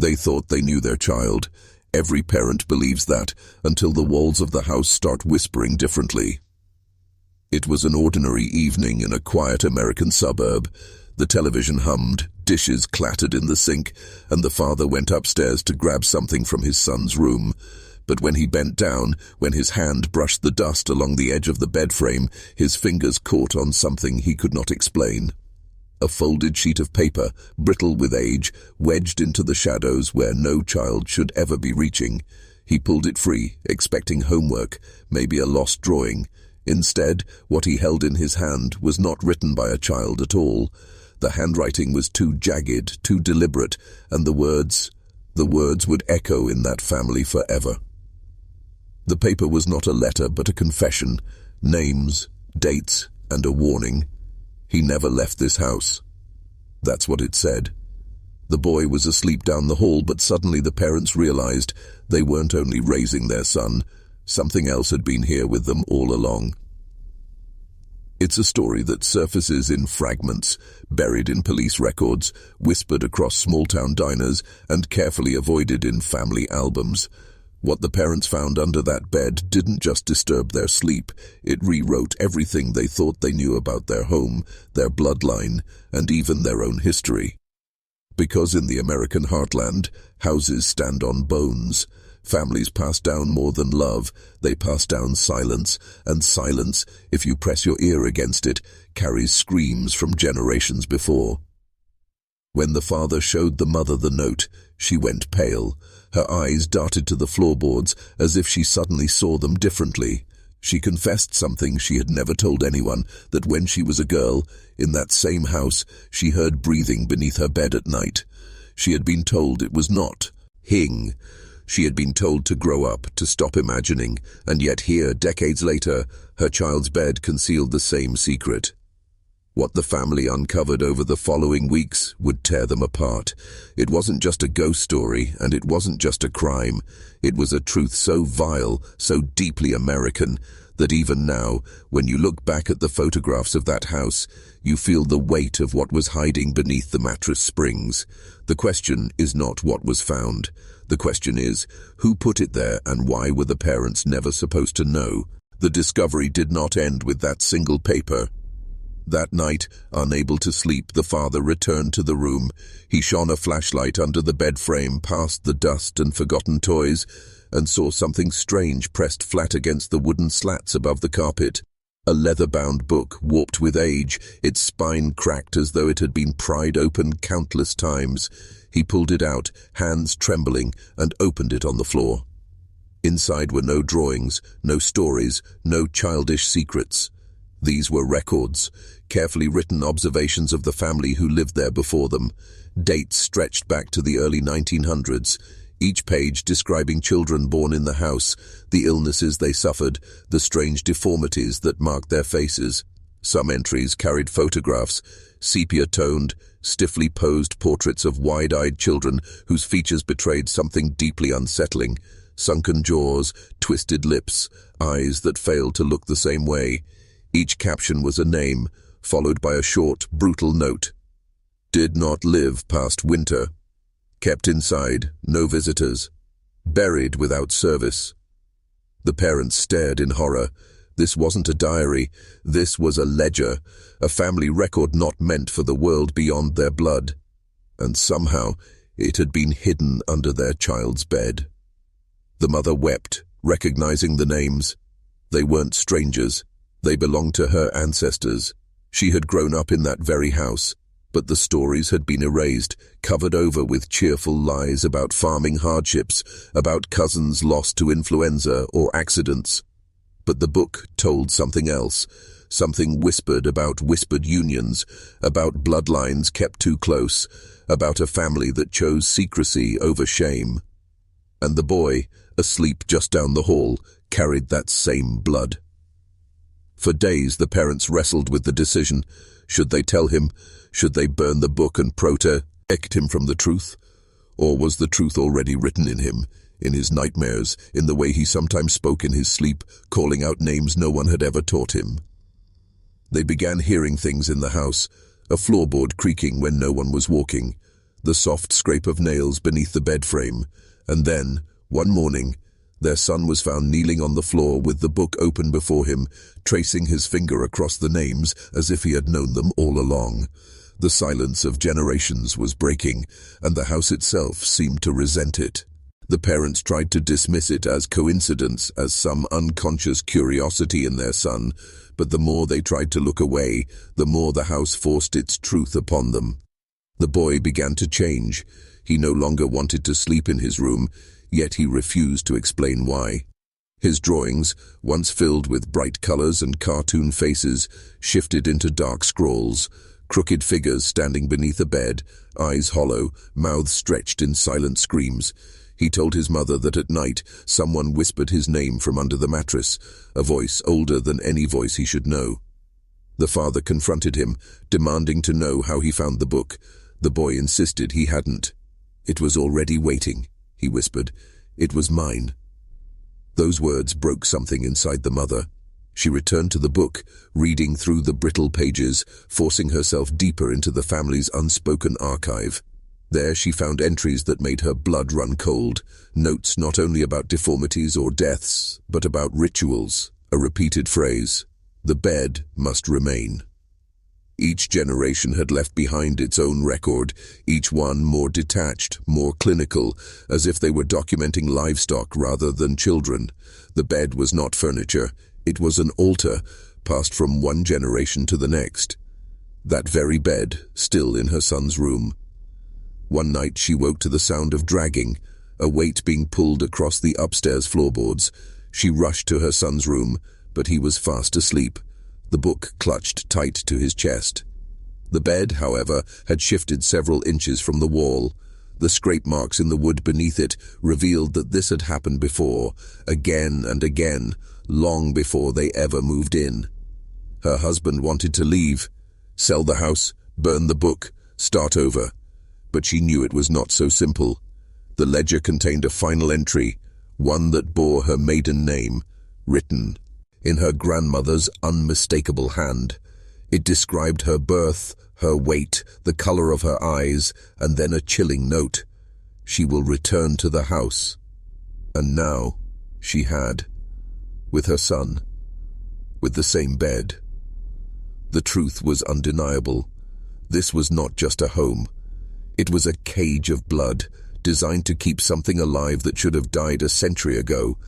They thought they knew their child. Every parent believes that, until the walls of the house start whispering differently. It was an ordinary evening in a quiet American suburb. The television hummed, dishes clattered in the sink, and the father went upstairs to grab something from his son's room. But when he bent down, when his hand brushed the dust along the edge of the bedframe, his fingers caught on something he could not explain. A folded sheet of paper, brittle with age, wedged into the shadows where no child should ever be reaching. He pulled it free, expecting homework, maybe a lost drawing. Instead, what he held in his hand was not written by a child at all. The handwriting was too jagged, too deliberate, and the words would echo in that family forever. The paper was not a letter but a confession, names, dates, and a warning. He never left this house. That's what it said. The boy was asleep down the hall, but suddenly the parents realized they weren't only raising their son. Something else had been here with them all along. It's a story that surfaces in fragments, buried in police records, whispered across small-town diners, and carefully avoided in family albums. What the parents found under that bed didn't just disturb their sleep, it rewrote everything they thought they knew about their home, their bloodline, and even their own history. Because in the American heartland, houses stand on bones. Families pass down more than love, they pass down silence, and silence, if you press your ear against it, carries screams from generations before. When the father showed the mother the note, she went pale. Her eyes darted to the floorboards as if she suddenly saw them differently. She confessed something she had never told anyone, that when she was a girl, in that same house, she heard breathing beneath her bed at night. She had been told it was not hing. She had been told to grow up, to stop imagining, and yet here, decades later, her child's bed concealed the same secret. What the family uncovered over the following weeks would tear them apart. It wasn't just a ghost story, and it wasn't just a crime. It was a truth so vile, so deeply American, that even now, when you look back at the photographs of that house, you feel the weight of what was hiding beneath the mattress springs. The question is not what was found. The question is, who put it there and why were the parents never supposed to know? The discovery did not end with that single paper. That night, unable to sleep, the father returned to the room. He shone a flashlight under the bed frame past the dust and forgotten toys, and saw something strange pressed flat against the wooden slats above the carpet. A leather-bound book, warped with age, its spine cracked as though it had been pried open countless times. He pulled it out, hands trembling, and opened it on the floor. Inside were no drawings, no stories, no childish secrets. These were records, carefully written observations of the family who lived there before them. Dates stretched back to the early 1900s, each page describing children born in the house, the illnesses they suffered, the strange deformities that marked their faces. Some entries carried photographs, sepia-toned, stiffly posed portraits of wide-eyed children whose features betrayed something deeply unsettling. Sunken jaws, twisted lips, eyes that failed to look the same way. Each caption was a name, followed by a short, brutal note. Did not live past winter. Kept inside, no visitors. Buried without service. The parents stared in horror. This wasn't a diary. This was a ledger, a family record not meant for the world beyond their blood. And somehow, it had been hidden under their child's bed. The mother wept, recognizing the names. They weren't strangers. They belonged to her ancestors. She had grown up in that very house, but the stories had been erased, covered over with cheerful lies about farming hardships, about cousins lost to influenza or accidents. But the book told something else, something whispered about whispered unions, about bloodlines kept too close, about a family that chose secrecy over shame. And the boy, asleep just down the hall, carried that same blood. For days the parents wrestled with the decision. Should they tell him? Should they burn the book and protect him from the truth? Or was the truth already written in him, in his nightmares, in the way he sometimes spoke in his sleep, calling out names no one had ever taught him? They began hearing things in the house, a floorboard creaking when no one was walking, the soft scrape of nails beneath the bedframe, and then, one morning, their son was found kneeling on the floor with the book open before him, tracing his finger across the names as if he had known them all along. The silence of generations was breaking, and the house itself seemed to resent it. The parents tried to dismiss it as coincidence, as some unconscious curiosity in their son, but the more they tried to look away, the more the house forced its truth upon them. The boy began to change. He no longer wanted to sleep in his room, yet he refused to explain why. His drawings, once filled with bright colors and cartoon faces, shifted into dark scrawls, crooked figures standing beneath a bed, eyes hollow, mouths stretched in silent screams. He told his mother that at night someone whispered his name from under the mattress, a voice older than any voice he should know. The father confronted him, demanding to know how he found the book. The boy insisted he hadn't. "It was already waiting," he whispered. "It was mine." Those words broke something inside the mother. She returned to the book, reading through the brittle pages, forcing herself deeper into the family's unspoken archive. There she found entries that made her blood run cold, notes not only about deformities or deaths, but about rituals, a repeated phrase: "The bed must remain." Each generation had left behind its own record, each one more detached, more clinical, as if they were documenting livestock rather than children. The bed was not furniture, it was an altar, passed from one generation to the next. That very bed, still in her son's room. One night she woke to the sound of dragging, a weight being pulled across the upstairs floorboards. She rushed to her son's room, but he was fast asleep, the book clutched tight to his chest. The bed, however, had shifted several inches from the wall. The scrape marks in the wood beneath it revealed that this had happened before, again and again, long before they ever moved in. Her husband wanted to leave, sell the house, burn the book, start over. But she knew it was not so simple. The ledger contained a final entry, one that bore her maiden name, written in her grandmother's unmistakable hand. It described her birth, her weight, the color of her eyes, and then a chilling note: "She will return to the house." And now she had, with her son, with the same bed. The truth was undeniable. This was not just a home. It was a cage of blood, designed to keep something alive that should have died a century ago,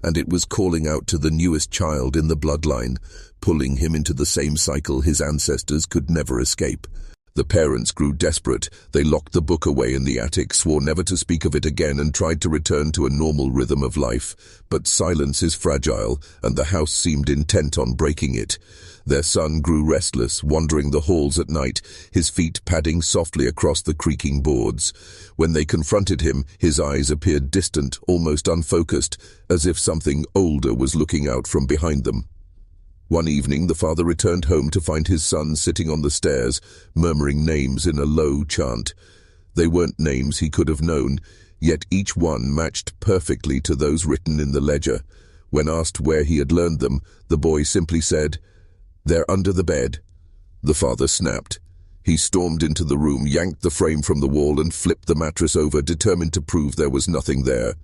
and it was calling out to the newest child in the bloodline, pulling him into the same cycle his ancestors could never escape. The parents grew desperate. They locked the book away in the attic, swore never to speak of it again, and tried to return to a normal rhythm of life. But silence is fragile, and the house seemed intent on breaking it. Their son grew restless, wandering the halls at night, his feet padding softly across the creaking boards. When they confronted him, his eyes appeared distant, almost unfocused, as if something older was looking out from behind them. One evening, the father returned home to find his son sitting on the stairs, murmuring names in a low chant. They weren't names he could have known, yet each one matched perfectly to those written in the ledger. When asked where he had learned them, the boy simply said, "They're under the bed." The father snapped. He stormed into the room, yanked the frame from the wall, and flipped the mattress over, determined to prove there was nothing there.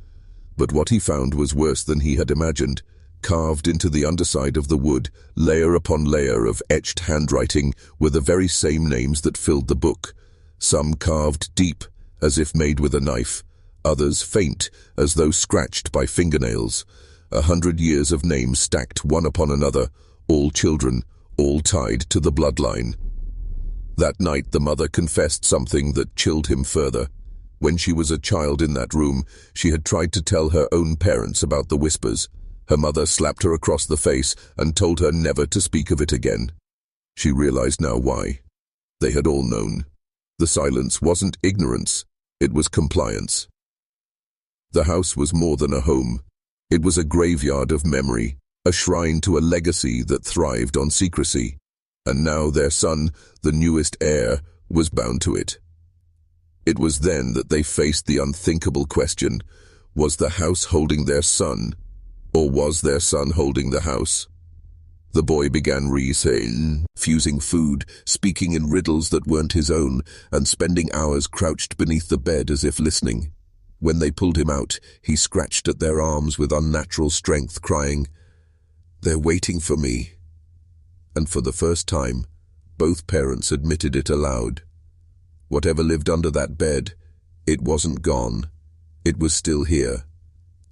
But what he found was worse than he had imagined. Carved into the underside of the wood, layer upon layer of etched handwriting, were the very same names that filled the book. Some carved deep, as if made with a knife, others faint, as though scratched by fingernails. 100 years of names stacked one upon another, all children, all tied to the bloodline. That night the mother confessed something that chilled him further. When she was a child in that room, she had tried to tell her own parents about the whispers. Her mother slapped her across the face and told her never to speak of it again. She realized now why. They had all known. The silence wasn't ignorance, it was compliance. The house was more than a home. It was a graveyard of memory, a shrine to a legacy that thrived on secrecy. And now their son, the newest heir, was bound to it. It was then that they faced the unthinkable question: was the house holding their son? Or was their son holding the house? The boy began re-saying, fusing food, speaking in riddles that weren't his own, and spending hours crouched beneath the bed as if listening. When they pulled him out, he scratched at their arms with unnatural strength, crying, "They're waiting for me." And for the first time, both parents admitted it aloud. Whatever lived under that bed, it wasn't gone. It was still here,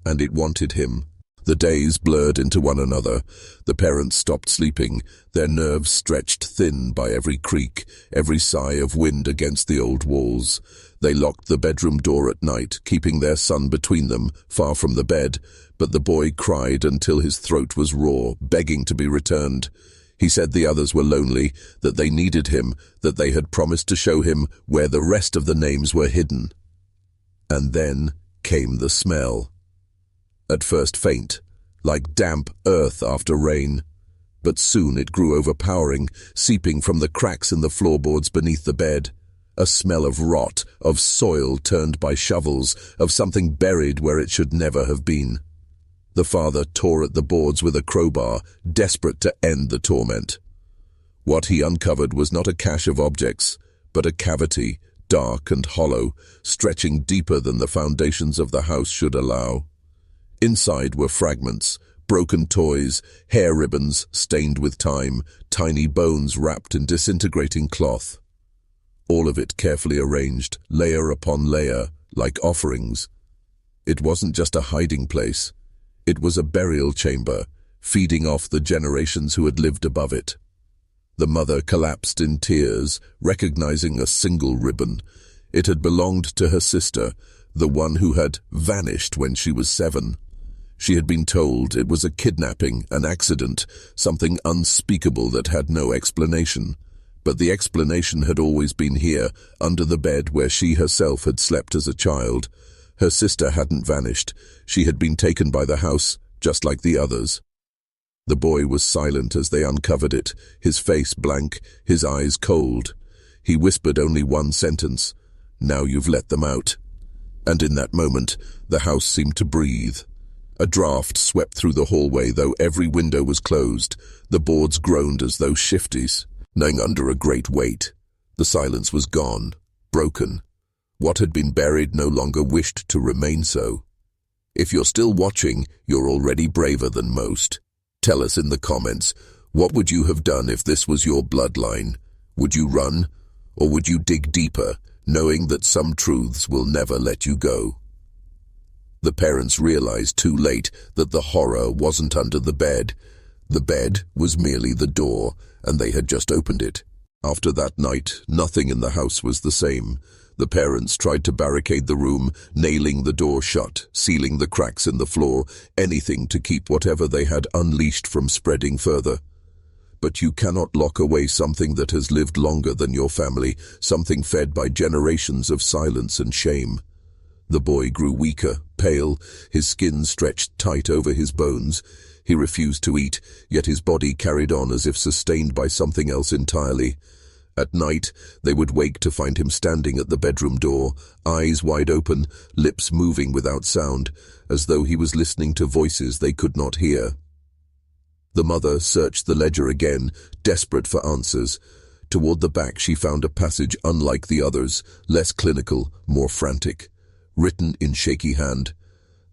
and it wanted him. The days blurred into one another. The parents stopped sleeping, their nerves stretched thin by every creak, every sigh of wind against the old walls. They locked the bedroom door at night, keeping their son between them, far from the bed, but the boy cried until his throat was raw, begging to be returned. He said the others were lonely, that they needed him, that they had promised to show him where the rest of the names were hidden. And then came the smell. At first faint, like damp earth after rain. But soon it grew overpowering, seeping from the cracks in the floorboards beneath the bed. A smell of rot, of soil turned by shovels, of something buried where it should never have been. The father tore at the boards with a crowbar, desperate to end the torment. What he uncovered was not a cache of objects, but a cavity, dark and hollow, stretching deeper than the foundations of the house should allow. Inside were fragments, broken toys, hair ribbons stained with time, tiny bones wrapped in disintegrating cloth. All of it carefully arranged, layer upon layer, like offerings. It wasn't just a hiding place. It was a burial chamber, feeding off the generations who had lived above it. The mother collapsed in tears, recognizing a single ribbon. It had belonged to her sister, the one who had vanished when she was 7. She had been told it was a kidnapping, an accident, something unspeakable that had no explanation. But the explanation had always been here, under the bed where she herself had slept as a child. Her sister hadn't vanished. She had been taken by the house, just like the others. The boy was silent as they uncovered it, his face blank, his eyes cold. He whispered only one sentence, "Now you've let them out." And in that moment, the house seemed to breathe. A draft swept through the hallway, though every window was closed. The boards groaned as though shifties, gnawing under a great weight. The silence was gone, broken. What had been buried no longer wished to remain so. If you're still watching, you're already braver than most. Tell us in the comments, what would you have done if this was your bloodline? Would you run, or would you dig deeper, knowing that some truths will never let you go? The parents realized too late that the horror wasn't under the bed. The bed was merely the door, and they had just opened it. After that night, nothing in the house was the same. The parents tried to barricade the room, nailing the door shut, sealing the cracks in the floor, anything to keep whatever they had unleashed from spreading further. But you cannot lock away something that has lived longer than your family, something fed by generations of silence and shame. The boy grew weaker, pale, his skin stretched tight over his bones. He refused to eat, yet his body carried on as if sustained by something else entirely. At night, they would wake to find him standing at the bedroom door, eyes wide open, lips moving without sound, as though he was listening to voices they could not hear. The mother searched the ledger again, desperate for answers. Toward the back she found a passage unlike the others, less clinical, more frantic. Written in shaky hand,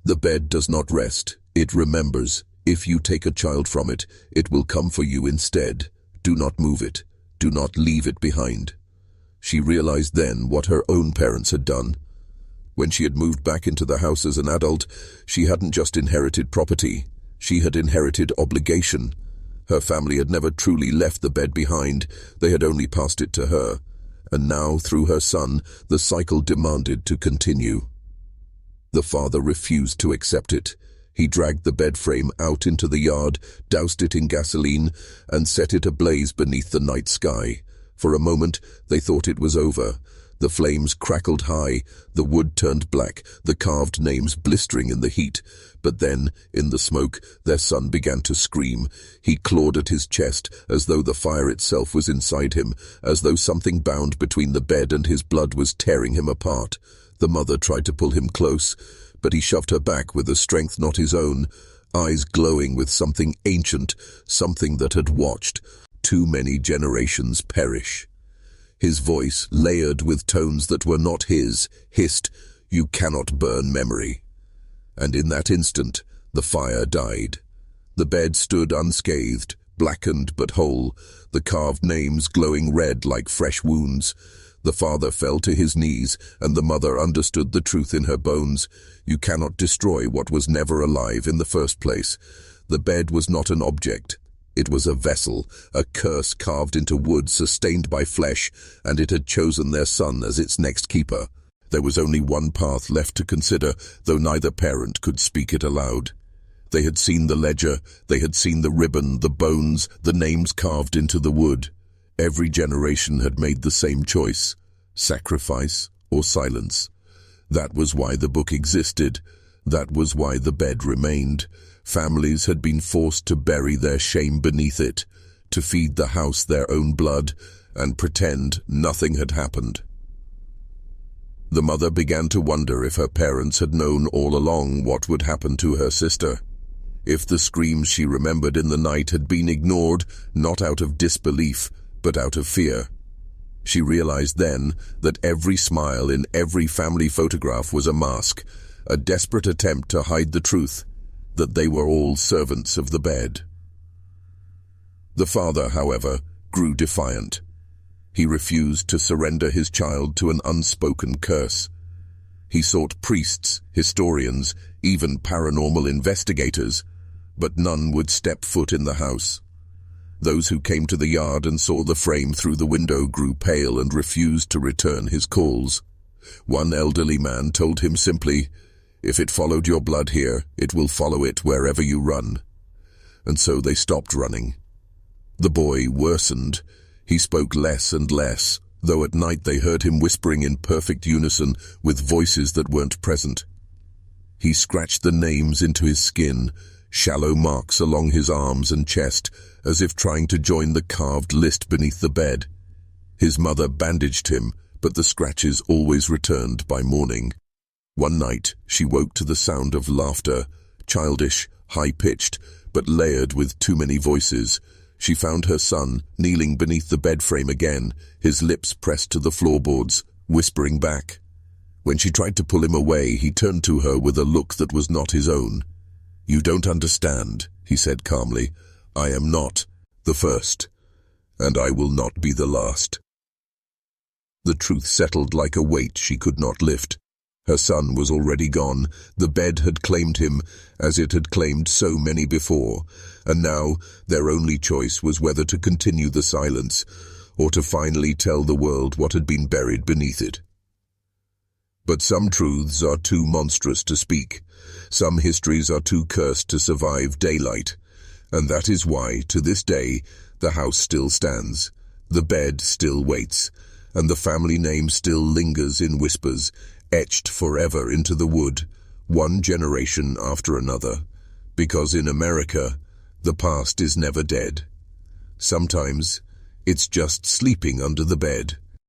"The bed does not rest, it remembers. If you take a child from it, it will come for you instead. Do not move it. Do not leave it behind." She realized then what her own parents had done. When she had moved back into the house as an adult, she hadn't just inherited property, she had inherited obligation. Her family had never truly left the bed behind, they had only passed it to her. And now, through her son, the cycle demanded to continue. The father refused to accept it. He dragged the bedframe out into the yard, doused it in gasoline, and set it ablaze beneath the night sky. For a moment, they thought it was over. The flames crackled high, the wood turned black, the carved names blistering in the heat. But then, in the smoke, their son began to scream. He clawed at his chest, as though the fire itself was inside him, as though something bound between the bed and his blood was tearing him apart. The mother tried to pull him close, but he shoved her back with a strength not his own. eyes glowing with something ancient, something that had watched too many generations perish. His voice, layered with tones that were not his, hissed, "You cannot burn memory." And in that instant, the fire died. The bed stood unscathed, blackened but whole, the carved names glowing red like fresh wounds. The father fell to his knees, and the mother understood the truth in her bones. You cannot destroy what was never alive in the first place. The bed was not an object. It was a vessel, a curse carved into wood, sustained by flesh, and it had chosen their son as its next keeper. There was only one path left to consider, though neither parent could speak it aloud. They had seen the ledger, they had seen the ribbon, the bones, the names carved into the wood. Every generation had made the same choice: sacrifice or silence. That was why the book existed. That was why the bed remained. Families had been forced to bury their shame beneath it, to feed the house their own blood, and pretend nothing had happened. The mother began to wonder if her parents had known all along what would happen to her sister. If the screams she remembered in the night had been ignored, not out of disbelief, but out of fear. She realized then that every smile in every family photograph was a mask, a desperate attempt to hide the truth, that they were all servants of the bed. The father, however, grew defiant. He refused to surrender his child to an unspoken curse. He sought priests, historians, even paranormal investigators, but none would step foot in the house. Those who came to the yard and saw the frame through the window grew pale and refused to return his calls. One elderly man told him simply, "If it followed your blood here, it will follow it wherever you run." And so they stopped running. The boy worsened. He spoke less and less, though at night they heard him whispering in perfect unison with voices that weren't present. He scratched the names into his skin, shallow marks along his arms and chest, as if trying to join the carved list beneath the bed. His mother bandaged him, but the scratches always returned by morning. One night, she woke to the sound of laughter, childish, high-pitched, but layered with too many voices. She found her son kneeling beneath the bedframe again, his lips pressed to the floorboards, whispering back. When she tried to pull him away, he turned to her with a look that was not his own. "You don't understand," he said calmly. "I am not the first, and I will not be the last." The truth settled like a weight she could not lift. Her son was already gone. The bed had claimed him, as it had claimed so many before, and now their only choice was whether to continue the silence, or to finally tell the world what had been buried beneath it. But some truths are too monstrous to speak. Some histories are too cursed to survive daylight. And that is why, to this day, the house still stands, the bed still waits, and the family name still lingers in whispers, etched forever into the wood, one generation after another. Because in America, the past is never dead. Sometimes, it's just sleeping under the bed.